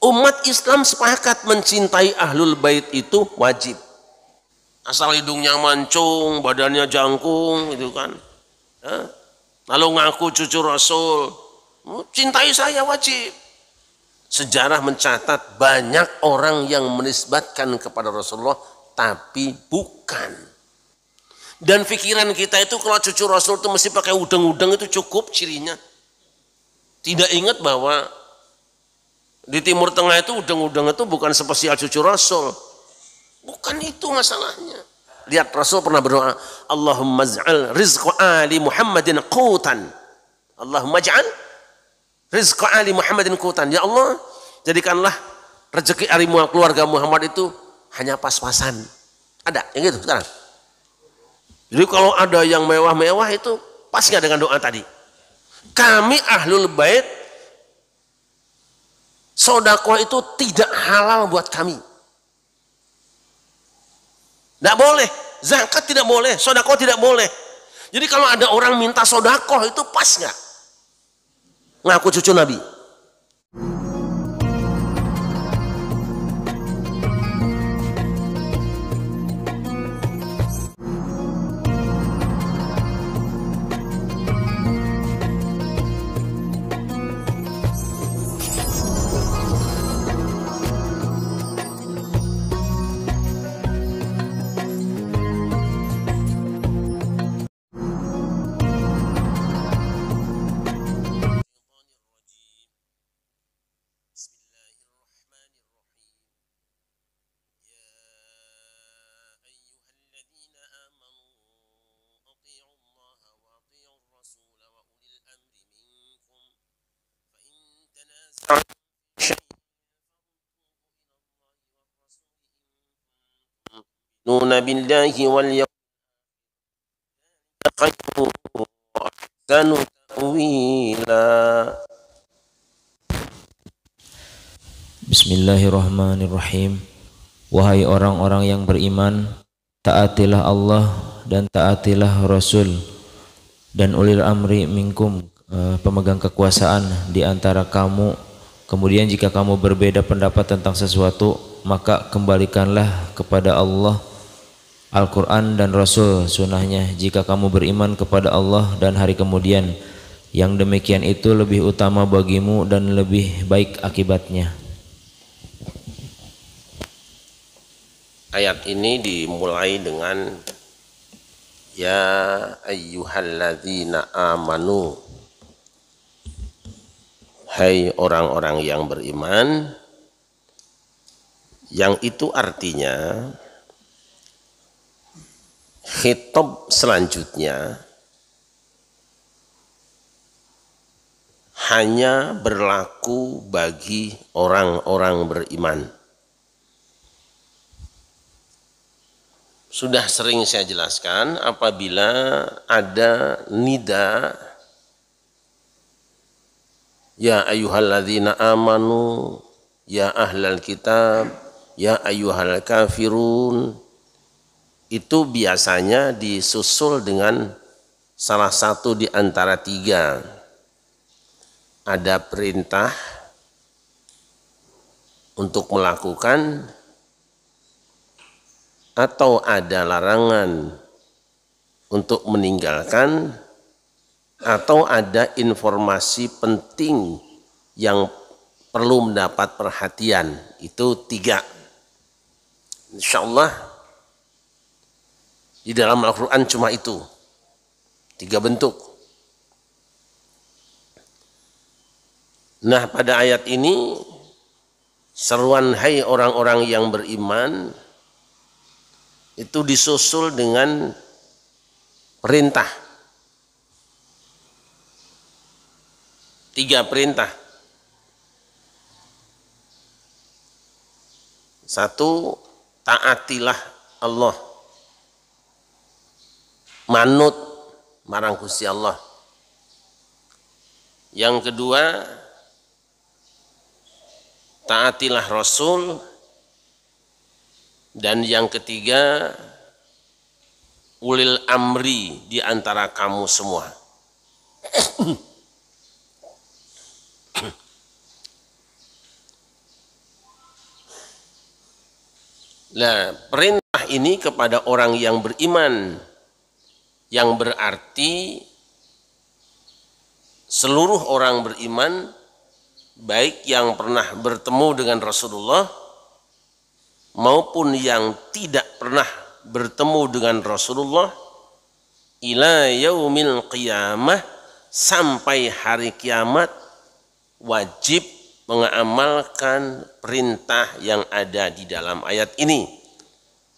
Umat Islam sepakat mencintai ahlul bait itu wajib. Asal hidungnya mancung, badannya jangkung, gitu kan. Lalu ngaku cucu Rasul, cintai saya wajib. Sejarah mencatat banyak orang yang menisbatkan kepada Rasulullah, tapi bukan. Dan pikiran kita itu kalau cucu Rasul itu mesti pakai udeng-udeng itu cukup cirinya. Tidak ingat bahwa di Timur Tengah itu udeng-udeng itu bukan spesial cucu Rasul. Bukan itu masalahnya. Lihat Rasul pernah berdoa, Allahumma ja'al rizqa ali Muhammadin qutan. Allahumma ja'al rizqa ali Muhammadin qutan. Ya Allah, jadikanlah rezeki ari keluarga Muhammad itu hanya pas-pasan. Ada yang gitu sekarang. Jadi kalau ada yang mewah-mewah itu pas nggak dengan doa tadi? Kami ahlul bait, sodakoh itu tidak halal buat kami. Tidak boleh, zakat tidak boleh, sodakoh tidak boleh. Jadi kalau ada orang minta sodakoh itu pas nggak? Ngaku cucu Nabi. Nuna billahi wal yaqinu ahsanu ta'wila. Bismillahirrahmanirrahim. Wahai orang-orang yang beriman, taatilah Allah dan taatilah Rasul dan ulil amri minkum, pemegang kekuasaan di antara kamu. Kemudian jika kamu berbeda pendapat tentang sesuatu, maka kembalikanlah kepada Allah, Al-Quran dan Rasul sunnahnya. Jika kamu beriman kepada Allah dan hari kemudian, yang demikian itu lebih utama bagimu dan lebih baik akibatnya. Ayat ini dimulai dengan ya ayyuhalladzina amanu, hai orang-orang yang beriman, yang itu artinya khitab selanjutnya hanya berlaku bagi orang-orang beriman. Sudah sering saya jelaskan, apabila ada nida ya ayyuhalladzina amanu, ya ahlal kitab, ya ayyuhal kafirun, itu biasanya disusul dengan salah satu di antara tiga. Ada perintah untuk melakukan, atau ada larangan untuk meninggalkan, atau ada informasi penting yang perlu mendapat perhatian. Itu tiga. Insyaallah di dalam Al-Quran cuma itu, tiga bentuk. Nah, pada ayat ini seruan hai orang-orang yang beriman itu disusul dengan perintah. Tiga perintah. Satu, taatilah Allah, manut marang Gusti Allah. Yang kedua, taatilah Rasul. Dan yang ketiga, ulil amri di antara kamu semua. Nah, perintah ini kepada orang yang beriman, yang berarti seluruh orang beriman, baik yang pernah bertemu dengan Rasulullah maupun yang tidak pernah bertemu dengan Rasulullah, ila yaumil qiyamah, sampai hari kiamat, wajib mengamalkan perintah yang ada di dalam ayat ini.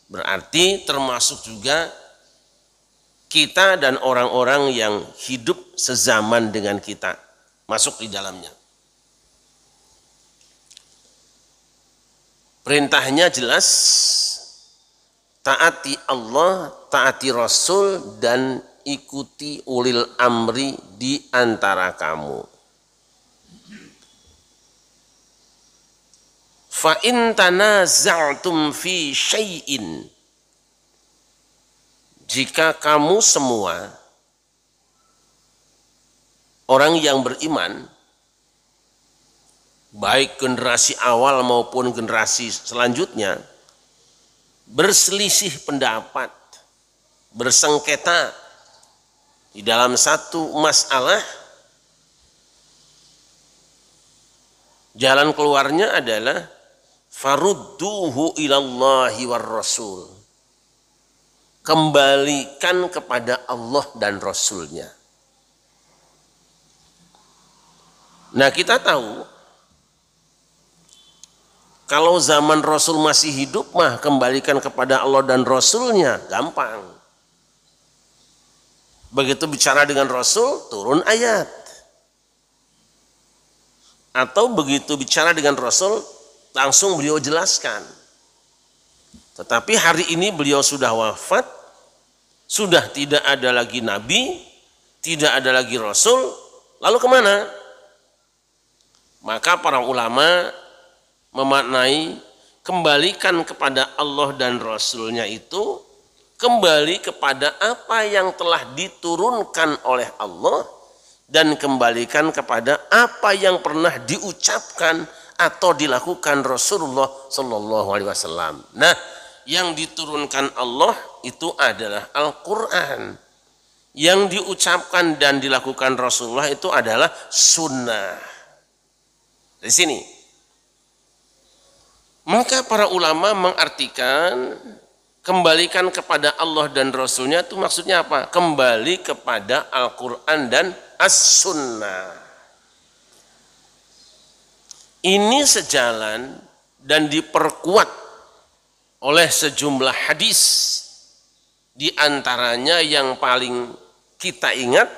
Berarti termasuk juga kita dan orang-orang yang hidup sezaman dengan kita masuk di dalamnya. Perintahnya jelas, taati Allah, taati Rasul, dan ikuti ulil amri di antara kamu. Fa in tanaza'tum fi syai'in, jika kamu semua orang yang beriman, baik generasi awal maupun generasi selanjutnya, berselisih pendapat, bersengketa di dalam satu masalah, jalan keluarnya adalah farudduhu ilallahi war rasul, kembalikan kepada Allah dan Rasulnya. Nah, kita tahu kalau zaman Rasul masih hidup mah kembalikan kepada Allah dan Rasulnya gampang. Begitu bicara dengan Rasul turun ayat, atau begitu bicara dengan Rasul langsung beliau jelaskan. Tetapi hari ini beliau sudah wafat, sudah tidak ada lagi nabi, tidak ada lagi rasul, lalu kemana? Maka para ulama memaknai kembalikan kepada Allah dan Rasulnya itu kembali kepada apa yang telah diturunkan oleh Allah dan kembalikan kepada apa yang pernah diucapkan atau dilakukan Rasulullah Shallallahu Alaihi Wasallam. Nah, yang diturunkan Allah itu adalah Al-Quran. Yang diucapkan dan dilakukan Rasulullah itu adalah sunnah. Di sini. Maka para ulama mengartikan kembalikan kepada Allah dan Rasulnya itu maksudnya apa? Kembali kepada Al-Quran dan As-Sunnah. Ini sejalan dan diperkuat oleh sejumlah hadis. Di antaranya yang paling kita ingat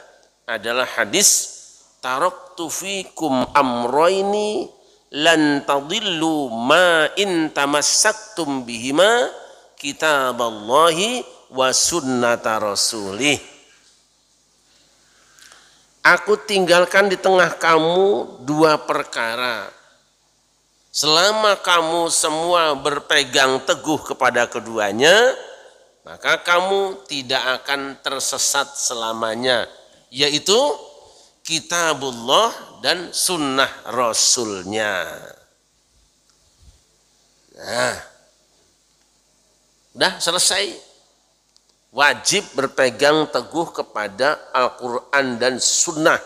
adalah hadis taraktu fikum amroini lan tadillu ma in tamassaktum bihima kitaballahi wa sunnata rasulih. Aku tinggalkan di tengah kamu dua perkara. Selama kamu semua berpegang teguh kepada keduanya, maka kamu tidak akan tersesat selamanya, yaitu kitabullah dan sunnah rasulnya. Nah, udah selesai. Wajib berpegang teguh kepada Al-Quran dan sunnah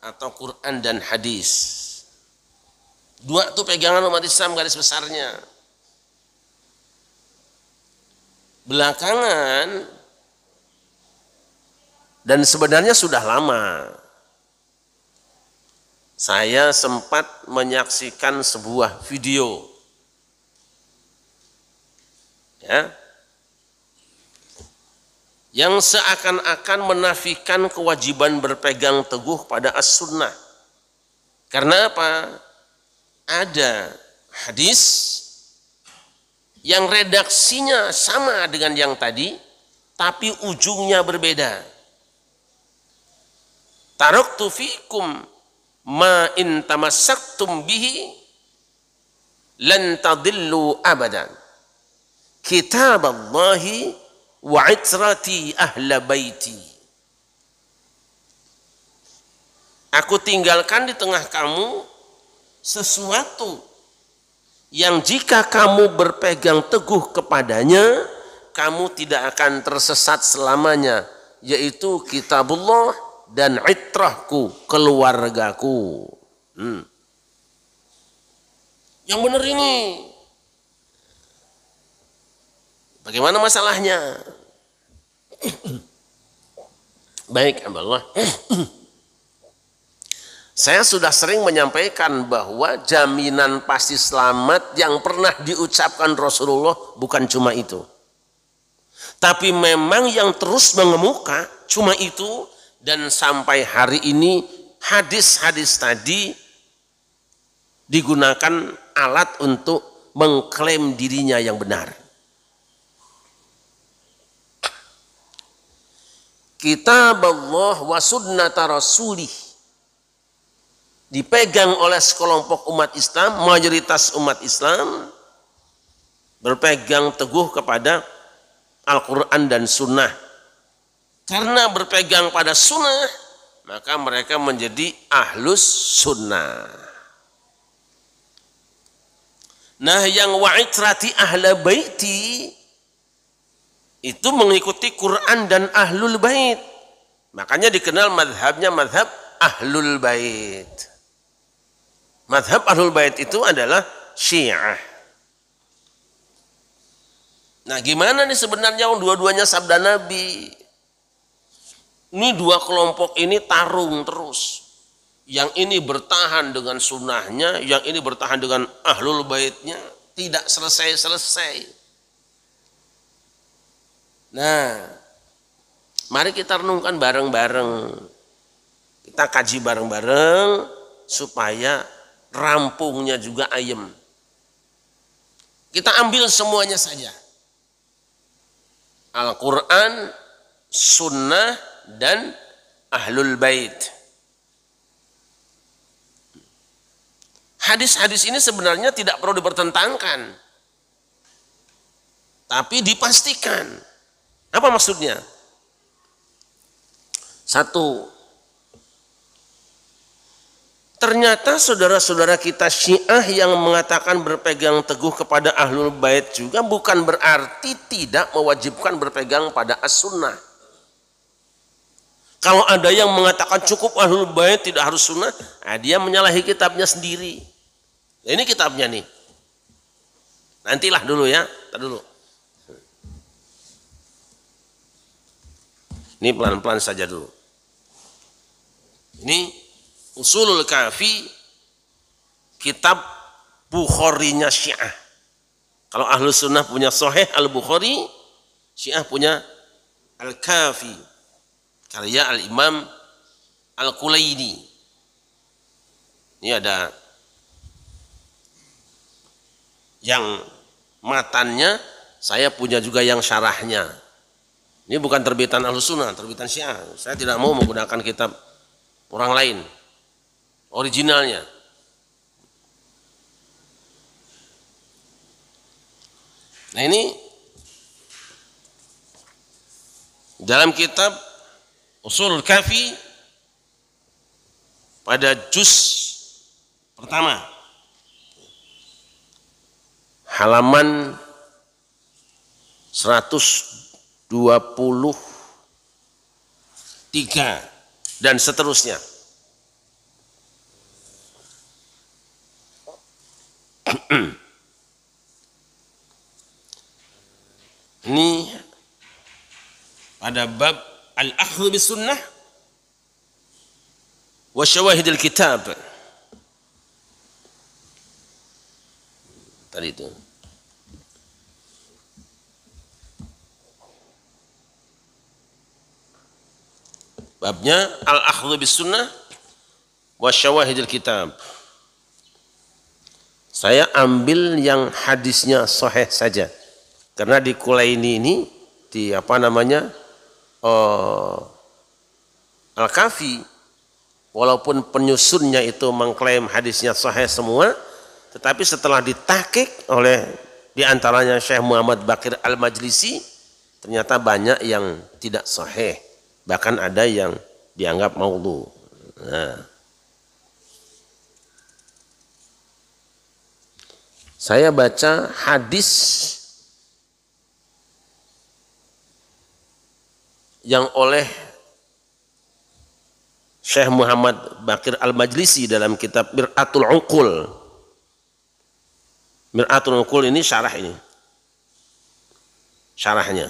atau Quran dan hadis. Dua itu pegangan umat Islam garis besarnya. Belakangan dan sebenarnya sudah lama saya sempat menyaksikan sebuah video ya, yang seakan-akan menafikan kewajiban berpegang teguh pada as-sunnah. Karena apa? Ada hadis yang redaksinya sama dengan yang tadi, tapi ujungnya berbeda. Taraktu fikum ma in tamassaktum bihi lan tadillu abadan. Kitaballahi wa itrati ahla baiti. Aku tinggalkan di tengah kamu sesuatu yang jika kamu berpegang teguh kepadanya, kamu tidak akan tersesat selamanya, yaitu kitabullah dan itrahku, keluargaku. Yang benar ini. Bagaimana masalahnya? Baik, Allah. Saya sudah sering menyampaikan bahwa jaminan pasti selamat yang pernah diucapkan Rasulullah bukan cuma itu. Tapi memang yang terus mengemuka cuma itu, dan sampai hari ini hadis-hadis tadi digunakan alat untuk mengklaim dirinya yang benar. Kitab Allah wa sunnata rasulih dipegang oleh sekelompok umat Islam, mayoritas umat Islam berpegang teguh kepada Al-Quran dan Sunnah. Karena berpegang pada Sunnah, maka mereka menjadi ahlus Sunnah. Nah, yang wa'itrati ahla baiti itu mengikuti Quran dan ahlul bait. Makanya dikenal madhabnya madhab ahlul bait. Madhab ahlul bait itu adalah Syiah. Nah, gimana nih sebenarnya dua-duanya sabda Nabi? Ini dua kelompok ini tarung terus. Yang ini bertahan dengan sunnahnya, yang ini bertahan dengan ahlul baitnya, tidak selesai-selesai. Nah, mari kita renungkan bareng-bareng. Kita kaji bareng-bareng supaya rampungnya juga ayem. Kita ambil semuanya saja. Al-Quran, Sunnah, dan Ahlul Bait. Hadis-hadis ini sebenarnya tidak perlu dipertentangkan, tapi dipastikan. Apa maksudnya? Satu, ternyata saudara-saudara kita Syiah yang mengatakan berpegang teguh kepada Ahlul Bait juga bukan berarti tidak mewajibkan berpegang pada As-Sunnah. Kalau ada yang mengatakan cukup Ahlul Bait tidak harus Sunnah, dia menyalahi kitabnya sendiri. Ini kitabnya nih. Nantilah dulu ya, tar dulu. Ini pelan-pelan saja dulu. Ini Usulul Kafi, kitab Bukharinya Syiah. Kalau Ahlus Sunnah punya Sahih Al-Bukhari, Syiah punya Al-Kafi, karya Al-Imam Al-Kulaini. Ini ada yang matannya, saya punya juga yang syarahnya. Ini bukan terbitan Ahlus Sunnah, terbitan Syiah. Saya tidak mau menggunakan kitab orang lain, originalnya. Nah, ini dalam kitab Ushulul Kafi pada juz pertama halaman 123 dan seterusnya. Ini pada bab al-akhdhu bis sunnah wa syawahidil kitab. Tadi itu. Babnya al-akhdhu bis sunnah wa syawahidil kitab. Saya ambil yang hadisnya sahih saja. Karena di Kulaini ini di apa namanya? Al-Kafi, walaupun penyusunnya itu mengklaim hadisnya sahih semua, tetapi setelah ditahqiq oleh diantaranya Syekh Muhammad Baqir Al-Majlisi, ternyata banyak yang tidak sahih, bahkan ada yang dianggap maudhu. Nah, Saya baca hadis yang oleh Syekh Muhammad Bakir Al-Majlisi dalam kitab Mir'atul Uqul. Mir'atul Uqul ini syarah ini. Syarahnya.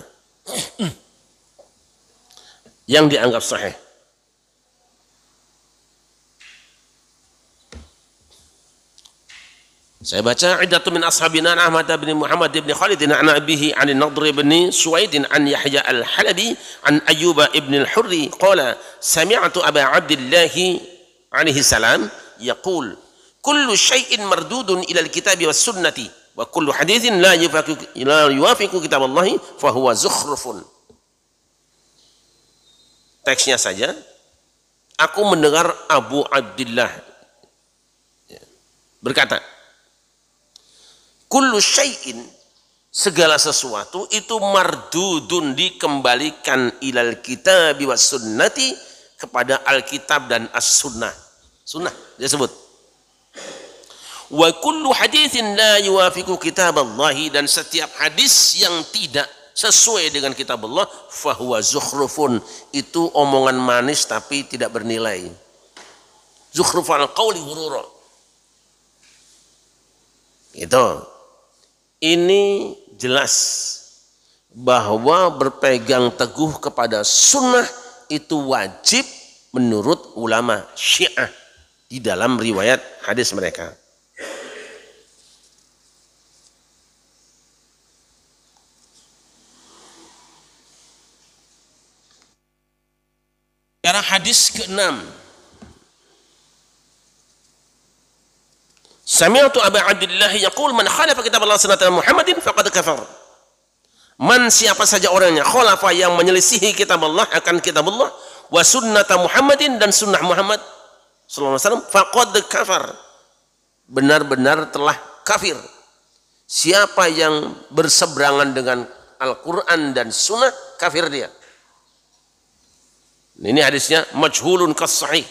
Yang dianggap sahih. Saya baca iddatu min ashabina Ahmad bin Muhammad bin Khalid an abihi an Nadr bin Suwaid an Yahya al-Halabi an Ayyub ibn al-Hurri qala sami'tu Aba Abdullah alaihi salam yaqul kullu syai'in mardudun ila al-kitab was sunnati wa kullu hadithin la yuwafiqu kitab Allah fa huwa zukhrufun. Teksnya saja, aku mendengar Abu Abdullah berkata, kullu syai'in, segala sesuatu itu mardudun, dikembalikan ilal kitab was sunnati, kepada Alkitab dan as-sunnah. Sunnah dia sebut. Wa kullu hadithin la yuwafiqu kitab Allah, dan setiap hadis yang tidak sesuai dengan kitab Allah fahuwa zukhrufun, itu omongan manis tapi tidak bernilai. Zukhrufal qawli ghurura. Itu. Ini jelas bahwa berpegang teguh kepada sunnah itu wajib menurut ulama Syiah di dalam riwayat hadis mereka. Sekarang hadis ke-6. Sami'tu Aba Abdullah yaqul man khalafa kitab Allah sunnata Muhammadin faqad kafar. Man, siapa saja orangnya khalafa, yang menyelisihi kitab Allah, akan kitab Allah, wa sunnata Muhammadin, dan sunnah Muhammad sallallahu alaihi wasallam, faqad kafar, benar-benar telah kafir. Siapa yang berseberangan dengan Al-Qur'an dan sunnah, kafir dia. Ini hadisnya majhulun kas sahih.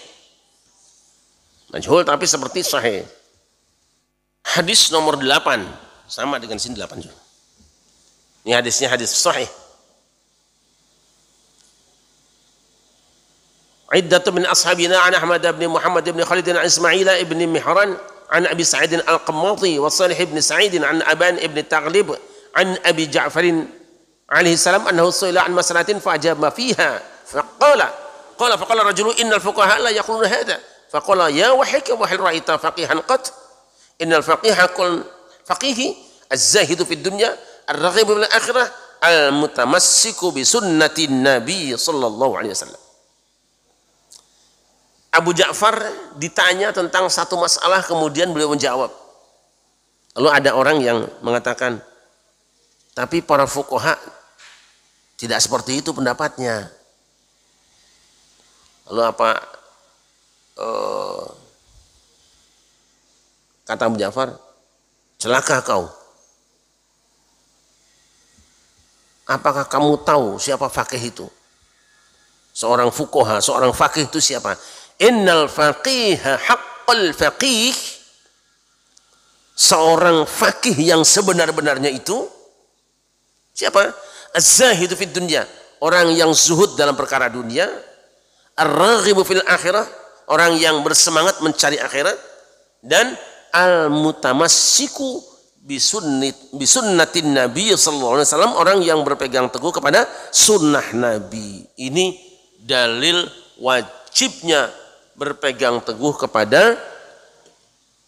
Majhul tapi seperti sahih. Hadis nomor 8, sama dengan sini 8 juga. Ini hadisnya hadis sahih. Iddatu min ashabina an Ahmad bin Muhammad bin Khalid an Ismail ibn Mihran an Abi Sa'id al-Qammati wa Salih ibn Sa'id an Aban ibn Taghlib an Abi Ja'far alaihi salam annahu su'ila an mas'alatin fa'ajaba fiha faqala rajulun innal fuqaha la yaquluna hadha faqala ya wahika wa hal ra'aita faqihan qat innal faqiha kul faqihi az-zahidu fid dunya ar-raghibu bil akhirah al-mutamassiku bi sunnatin nabi sallallahu alaihi wasallam. Abu Ja'far ditanya tentang satu masalah, kemudian beliau menjawab. Lalu ada orang yang mengatakan, tapi para fuqaha tidak seperti itu pendapatnya. Lalu apa kata Abu Ja'far? Celaka kau. Apakah kamu tahu siapa faqih itu? Seorang fuqaha, seorang faqih itu siapa? Innal faqiha haqqal faqih, seorang faqih yang sebenar-benarnya itu siapa? Az-zahidu fid dunya, orang yang zuhud dalam perkara dunia, ar-raghibu fil akhirah, orang yang bersemangat mencari akhirat, dan al-mutamassiku bisunnatin nabi sallallahu alaihi wasallam, orang yang berpegang teguh kepada sunnah nabi. Ini dalil wajibnya berpegang teguh kepada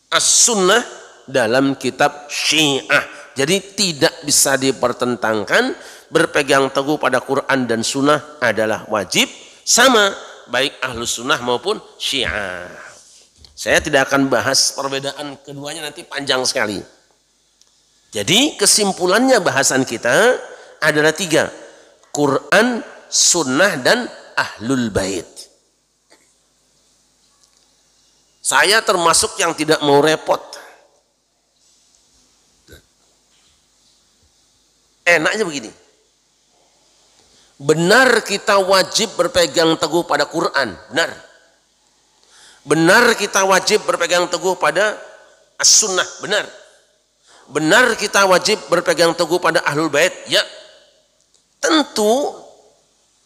as-sunnah dalam kitab Syiah. Jadi tidak bisa dipertentangkan, berpegang teguh pada Quran dan sunnah adalah wajib, sama baik ahlus sunnah maupun Syiah. Saya tidak akan bahas perbedaan keduanya, nanti panjang sekali. Jadi kesimpulannya bahasan kita adalah 3. Quran, sunnah, dan ahlul bait. Saya termasuk yang tidak mau repot. Enaknya begini. Benar kita wajib berpegang teguh pada Quran, benar. Benar kita wajib berpegang teguh pada as-sunnah, benar. benar kita wajib berpegang teguh pada ahlul bait? Ya, tentu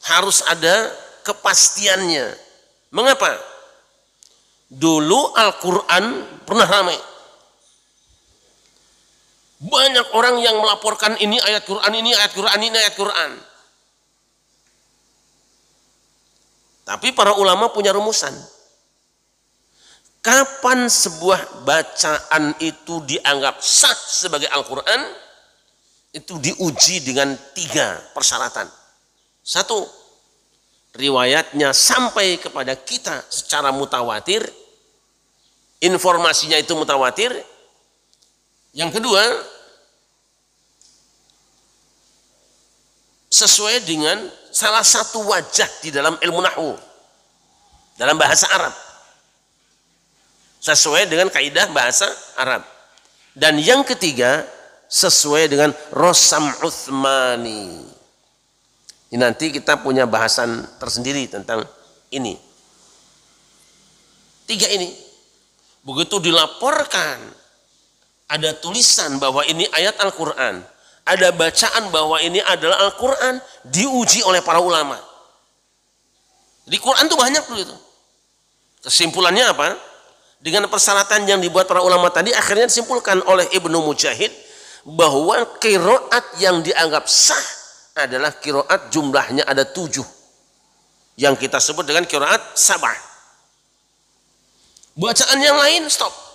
harus ada kepastiannya. Mengapa? Dulu Al-Quran pernah ramai. Banyak orang yang melaporkan ini ayat Quran, ini ayat Quran, ini ayat Quran. Tapi para ulama punya rumusan. Kapan sebuah bacaan itu dianggap sah sebagai Al-Quran? Itu diuji dengan 3 persyaratan. 1, riwayatnya sampai kepada kita secara mutawatir, informasinya itu mutawatir. Yang kedua, sesuai dengan salah satu wajah di dalam ilmu nahwu, dalam bahasa Arab, sesuai dengan kaidah bahasa Arab. Dan yang ketiga, sesuai dengan Rosam Uthmani. Ini nanti kita punya bahasan tersendiri tentang ini. 3 ini, begitu dilaporkan ada tulisan bahwa ini ayat Al-Quran, ada bacaan bahwa ini adalah Al-Quran, diuji oleh para ulama. Di Quran itu banyak dulu itu. Kesimpulannya apa? Dengan persyaratan yang dibuat para ulama tadi, akhirnya disimpulkan oleh Ibnu Mujahid bahwa qiraat yang dianggap sah adalah qiraat jumlahnya ada 7. Yang kita sebut dengan qiraat sabah. Bacaan yang lain stop.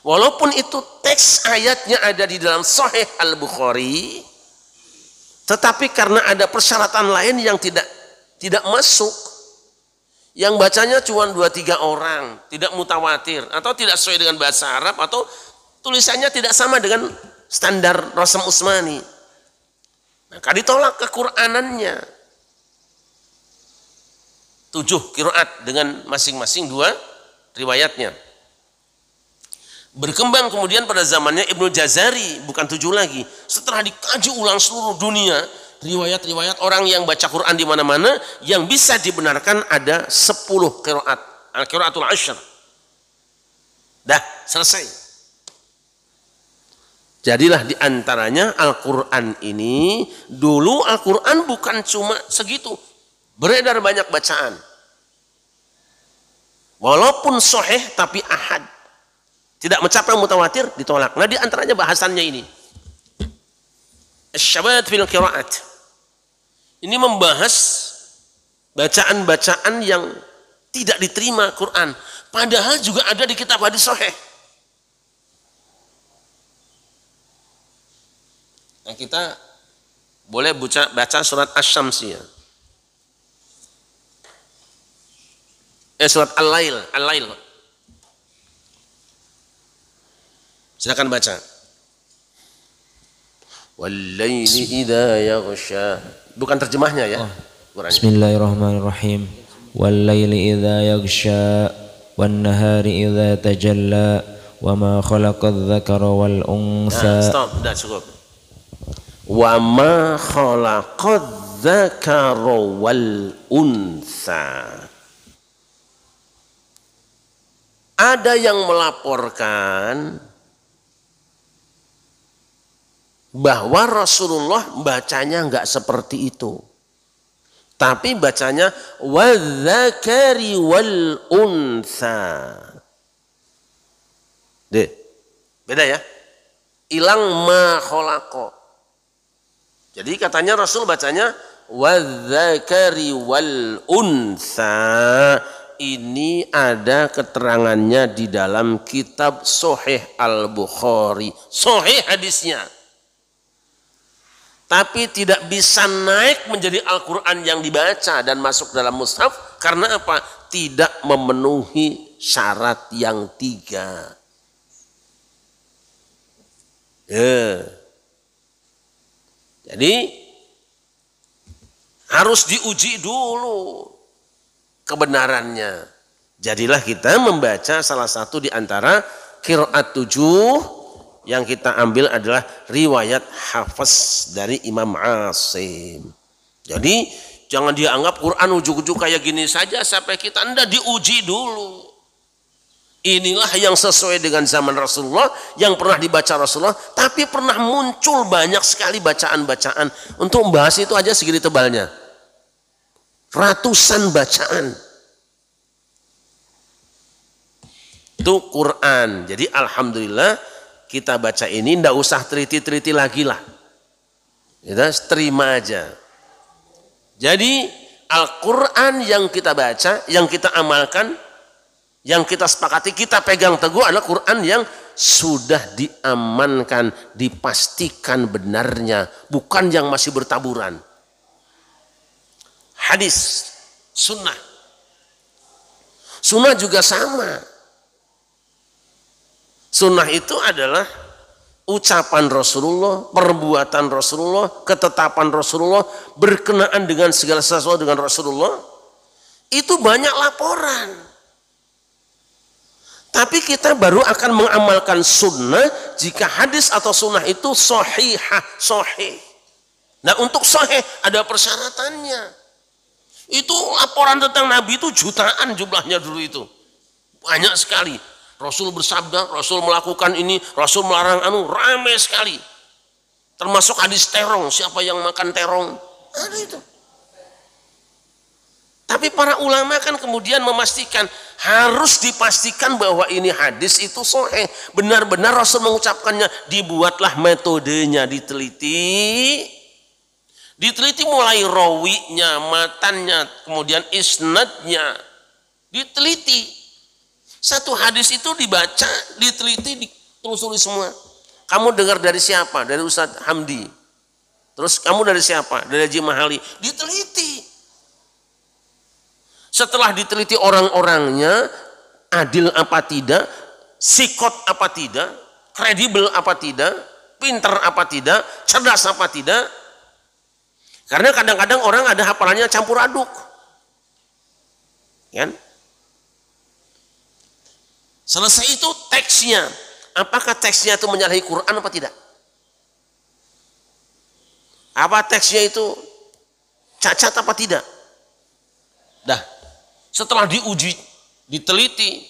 Walaupun itu teks ayatnya ada di dalam Sahih Al-Bukhari, tetapi karena ada persyaratan lain yang tidak masuk, yang bacanya cuma 2-3 orang, tidak mutawatir, atau tidak sesuai dengan bahasa Arab, atau tulisannya tidak sama dengan standar Rosam Utsmani, maka ditolak kequranannya. 7 qiraat dengan masing-masing 2 riwayatnya. Berkembang kemudian pada zamannya Ibnu Jazari, bukan 7 lagi. Setelah dikaji ulang seluruh dunia, riwayat-riwayat orang yang baca Quran di mana-mana, yang bisa dibenarkan ada 10 qiraat. Al-qiraatul ashr. Dah, selesai. Jadilah diantaranya Al-Quran ini, dulu Al-Quran bukan cuma segitu. Beredar banyak bacaan. Walaupun sahih tapi ahad. Tidak mencapai mutawatir, ditolak. Nah, di antaranya bahasannya ini. Asy-syabahah fil qiraat. Ini membahas bacaan-bacaan yang tidak diterima Quran. Padahal juga ada di kitab hadis sahih. Nah, kita boleh baca surat Asy-Syams ya. Surat Al-Lail. Silakan baca. Wal-laili idza yaghsha. Bukan terjemahnya ya. Bismillahirrahmanirrahim. Wal-laili idza yaghsha wan-nahari idza tajalla wa ma khalaqadz-dzakara wal-untha. Stop, sudah cukup. Wa ma khalaqadz-dzakara wal-untha. Ada yang melaporkan bahwa Rasulullah bacanya enggak seperti itu. Tapi bacanya wadzakari wal untha. Beda ya. Hilang ma khalaqa. Jadi katanya Rasul bacanya wadzakari wal untha. Ini ada keterangannya di dalam kitab Sahih Al-Bukhari. Sahih hadisnya. Tapi tidak bisa naik menjadi Al-Quran yang dibaca dan masuk dalam mushaf. Karena apa? Tidak memenuhi syarat yang 3. Jadi harus diuji dulu kebenarannya. Jadilah kita membaca salah satu di antara qiraat 7 yang kita ambil adalah riwayat Hafs dari Imam Asim. Jadi jangan dianggap Quran ujuk-ujuk kayak gini saja sampai kita, anda diuji dulu. Inilah yang sesuai dengan zaman Rasulullah, yang pernah dibaca Rasulullah, tapi pernah muncul banyak sekali bacaan-bacaan. Untuk membahas itu aja segini tebalnya. Ratusan bacaan. Itu Quran. Jadi alhamdulillah kita baca ini ndak usah teliti-teliti lagi lah. Kita terima aja. Jadi Al-Quran yang kita baca, yang kita amalkan, yang kita sepakati, kita pegang teguh adalah Quran yang sudah diamankan, dipastikan benarnya, bukan yang masih bertaburan. Hadis, sunnah. Sunnah juga sama. Sunnah itu adalah ucapan Rasulullah, perbuatan Rasulullah, ketetapan Rasulullah, berkenaan dengan segala sesuatu dengan Rasulullah. Itu banyak laporan. Tapi kita baru akan mengamalkan sunnah jika hadis atau sunnah itu sahihah, sahih. Nah untuk sahih ada persyaratannya. Itu laporan tentang Nabi itu jutaan jumlahnya dulu itu. Banyak sekali. Rasul bersabda, Rasul melakukan ini, Rasul melarang anu, ramai sekali. Termasuk hadis terong, siapa yang makan terong? Ada itu. Tapi para ulama kan kemudian memastikan, harus dipastikan bahwa ini hadis itu sahih. Benar-benar Rasul mengucapkannya, dibuatlah metodenya, diteliti. Diteliti mulai rawinya, matannya, kemudian isnadnya. Diteliti. Satu hadis itu dibaca, diteliti, ditelusuri semua. Kamu dengar dari siapa? Dari Ustadz Hamdi. Terus kamu dari siapa? Dari Haji Mahali. Diteliti. Setelah diteliti orang-orangnya, adil apa tidak, sikot apa tidak, kredibel apa tidak, pinter apa tidak, cerdas apa tidak. Karena kadang-kadang orang ada hafalannya campur aduk. Kan? Selesai itu teksnya. Apakah teksnya itu menyalahi Quran apa tidak? Apa teksnya itu cacat apa tidak? Dah. Setelah diuji, diteliti,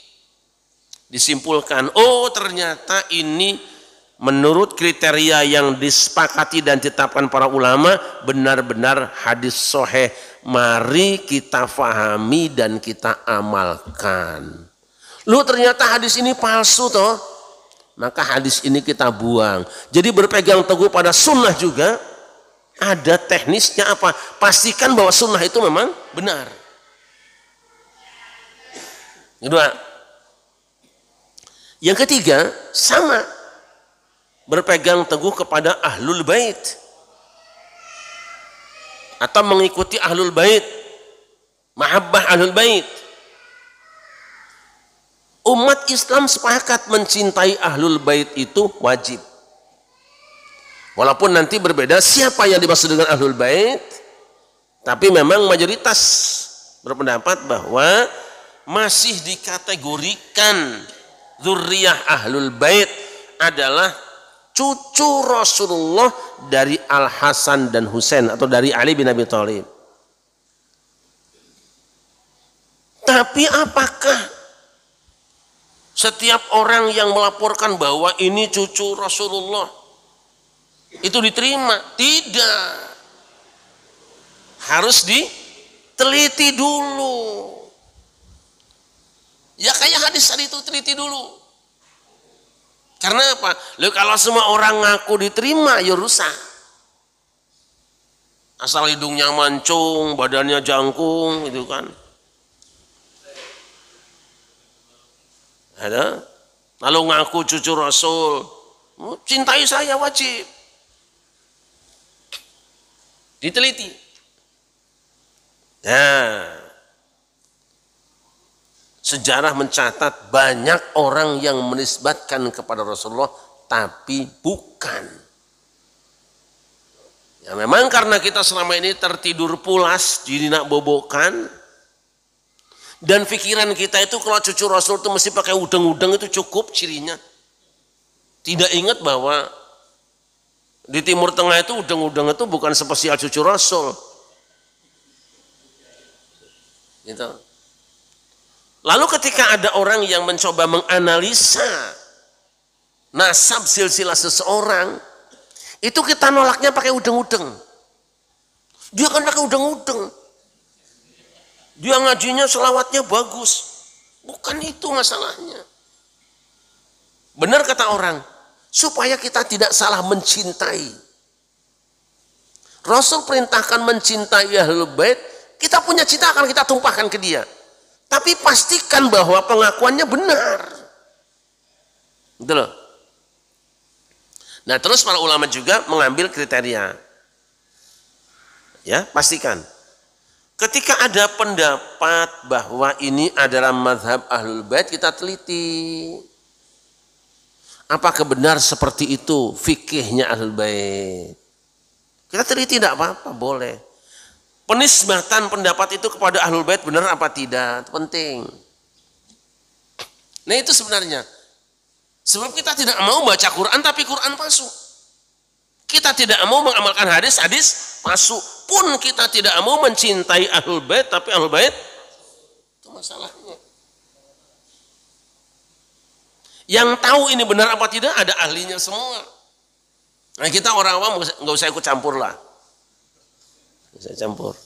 disimpulkan, oh ternyata ini menurut kriteria yang disepakati dan ditetapkan para ulama, benar-benar hadis sahih. Mari kita fahami dan kita amalkan. Lu ternyata hadis ini palsu toh, maka hadis ini kita buang. Jadi berpegang teguh pada sunnah juga, ada teknisnya apa? Pastikan bahwa sunnah itu memang benar. Kedua, yang ketiga sama, berpegang teguh kepada ahlul bait atau mengikuti ahlul bait, mahabbah ahlul bait. Umat Islam sepakat mencintai ahlul bait itu wajib. Walaupun nanti berbeda siapa yang dimaksud dengan ahlul bait, tapi memang mayoritas berpendapat bahwa masih dikategorikan dzurriyyah ahlul bait adalah cucu Rasulullah dari Al Hasan dan Husain atau dari Ali bin Abi Thalib. Tapi apakah setiap orang yang melaporkan bahwa ini cucu Rasulullah itu diterima? Tidak. Harus diteliti dulu. Ya kayak hadis tadi itu teliti dulu. Karena apa? Loh, kalau semua orang ngaku diterima ya rusak. Asal hidungnya mancung, badannya jangkung gitu kan. Ada? Lalu ngaku cucu Rasul, cintai saya wajib. Diteliti. Nah, sejarah mencatat banyak orang yang menisbatkan kepada Rasulullah tapi bukan. Ya memang karena kita selama ini tertidur pulas, jinak bobokan, dan pikiran kita itu kalau cucu Rasul itu mesti pakai udeng-udeng itu cukup cirinya. Tidak ingat bahwa di Timur Tengah itu udeng-udeng itu bukan spesial cucu Rasul. Gitu. Lalu ketika ada orang yang mencoba menganalisa nasab silsilah seseorang, itu kita nolaknya pakai udeng-udeng. Dia kan pakai udeng-udeng. Dia ngajinya selawatnya bagus. Bukan itu masalahnya. Benar kata orang, supaya kita tidak salah mencintai. Rasul perintahkan mencintai Ahlul Bait, kita punya cinta akan kita tumpahkan ke dia. Tapi pastikan bahwa pengakuannya benar. Gitu loh. Nah, terus para ulama juga mengambil kriteria. Ya, pastikan. Ketika ada pendapat bahwa ini adalah mazhab Ahlul Bait, kita teliti. Apakah benar seperti itu fikihnya Ahlul Bait? Kita teliti, tidak apa-apa, boleh. Penisbatan pendapat itu kepada Ahlul Bait benar apa tidak? Itu penting. Nah, itu sebenarnya. Sebab kita tidak mau baca Quran tapi Quran palsu. Kita tidak mau mengamalkan hadis-hadis palsu. Pun kita tidak mau mencintai Ahlul Bait tapi Ahlul Bait itu masalahnya. Yang tahu ini benar apa tidak ada ahlinya semua. Nah, kita orang awam nggak usah ikut campur lah. Saya campur.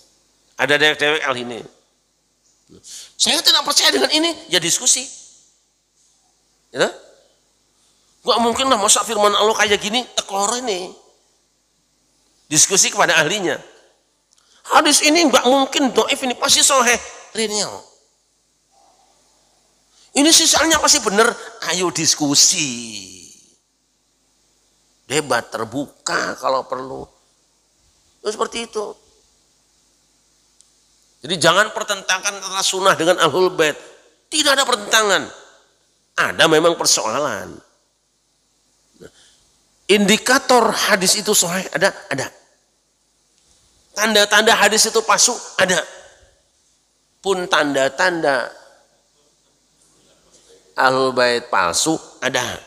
Ada dewek-dewek ahli ini. Saya tidak percaya dengan ini, ya diskusi. Ya? Gak mungkin lah masa firman Allah kayak gini, teklor ini. Diskusi kepada ahlinya. Hadis ini gak mungkin, doif ini pasti sahih. Real. Ini sisanya pasti benar, ayo diskusi. Debat terbuka kalau perlu. Itu seperti itu. Jadi jangan pertentangkan antara sunnah dengan Ahlul Bait. Tidak ada pertentangan. Ada memang persoalan. Indikator hadis itu sahih ada. Tanda-tanda hadis itu palsu ada. Pun tanda-tanda Ahlul Bait palsu ada.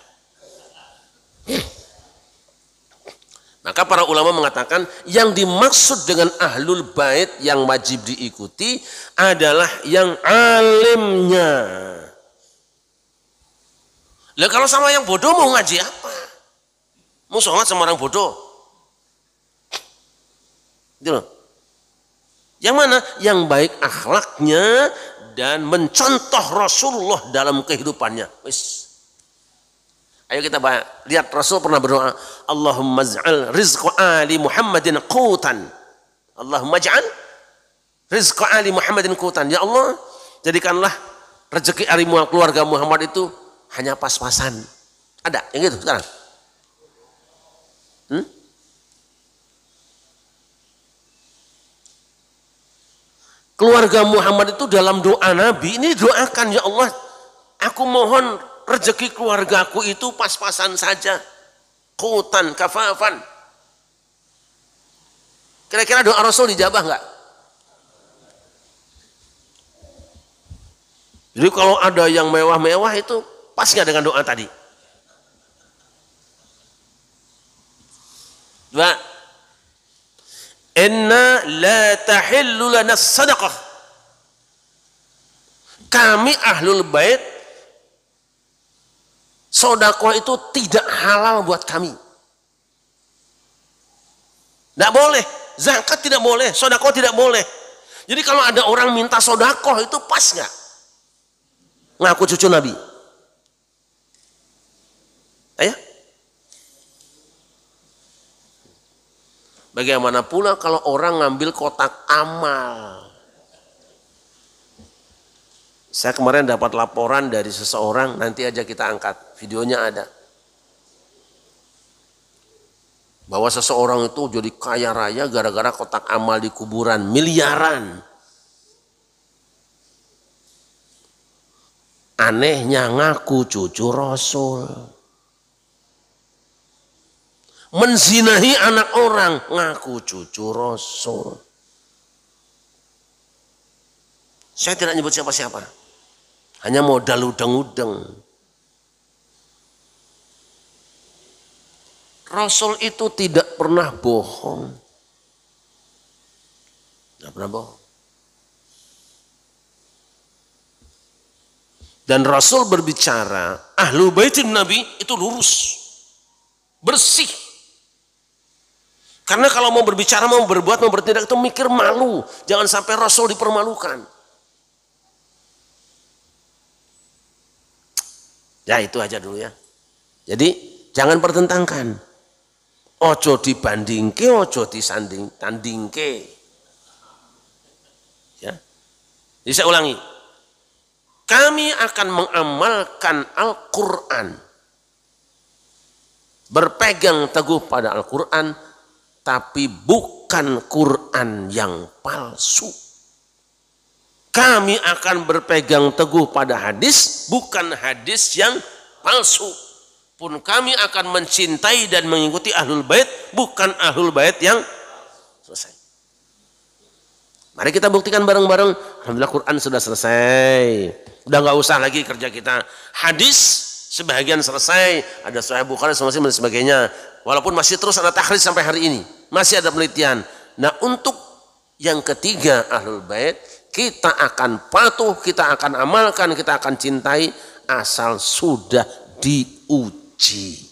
Maka para ulama mengatakan yang dimaksud dengan Ahlul Bait yang wajib diikuti adalah yang alimnya. Lah kalau sama yang bodoh mau ngaji apa? Mau sholat sama orang bodoh? Gitu loh. Yang mana? Yang baik akhlaknya dan mencontoh Rasulullah dalam kehidupannya. Wis. Ayo kita lihat Rasul pernah berdoa, Allahumma ja'al rizqa ali Muhammadin qutan. Allahumma ja'al rizqa ali Muhammadin qutan. Ya Allah, jadikanlah rezeki ali keluarga Muhammad itu hanya pas-pasan. Ada yang gitu sekarang? Keluarga Muhammad itu dalam doa Nabi ini doakan, ya Allah, aku mohon rezeki keluargaku itu pas-pasan saja. Qutan, kafafan. Kira-kira doa Rasul dijabah enggak? Jadi kalau ada yang mewah-mewah itu pas nggak dengan doa tadi? Dua. Inna la tahillu lana sadaqah. Kami Ahlul Bait, sedekah itu tidak halal buat kami. Tidak boleh. Zakat tidak boleh. Sedekah tidak boleh. Jadi kalau ada orang minta sedekah itu pas nggak? Ngaku cucu Nabi. Ayo. Bagaimana pula kalau orang ngambil kotak amal? Saya kemarin dapat laporan dari seseorang, nanti aja kita angkat, videonya ada. Bahwa seseorang itu jadi kaya raya gara-gara kotak amal di kuburan, miliaran. Anehnya ngaku cucu Rasul. Menzinahi anak orang, ngaku cucu Rasul. Saya tidak nyebut siapa-siapa. Hanya modal udeng-udeng. Rasul itu tidak pernah bohong. Tidak pernah bohong. Dan Rasul berbicara, Ahlul Baitin Nabi itu lurus, bersih. Karena kalau mau berbicara, mau berbuat, mau bertindak itu mikir malu. Jangan sampai Rasul dipermalukan. Ya itu aja dulu ya. Jadi jangan pertentangkan. Ojo dibandingke, ojo tandingke. Ya. Jadi saya ulangi. Kami akan mengamalkan Al-Quran. Berpegang teguh pada Al-Quran, tapi bukan Quran yang palsu. Kami akan berpegang teguh pada hadis, bukan hadis yang palsu. Pun kami akan mencintai dan mengikuti Ahlul Bait, bukan Ahlul Bait yang selesai. Mari kita buktikan bareng-bareng. Alhamdulillah Quran sudah selesai. Udah nggak usah lagi kerja kita. Hadis sebagian selesai. Ada Sahih Bukhari, Muslim dan sebagainya. Walaupun masih terus ada takhrij sampai hari ini. Masih ada penelitian. Nah untuk yang ketiga Ahlul Bait, kita akan patuh, kita akan amalkan, kita akan cintai asal sudah diuji.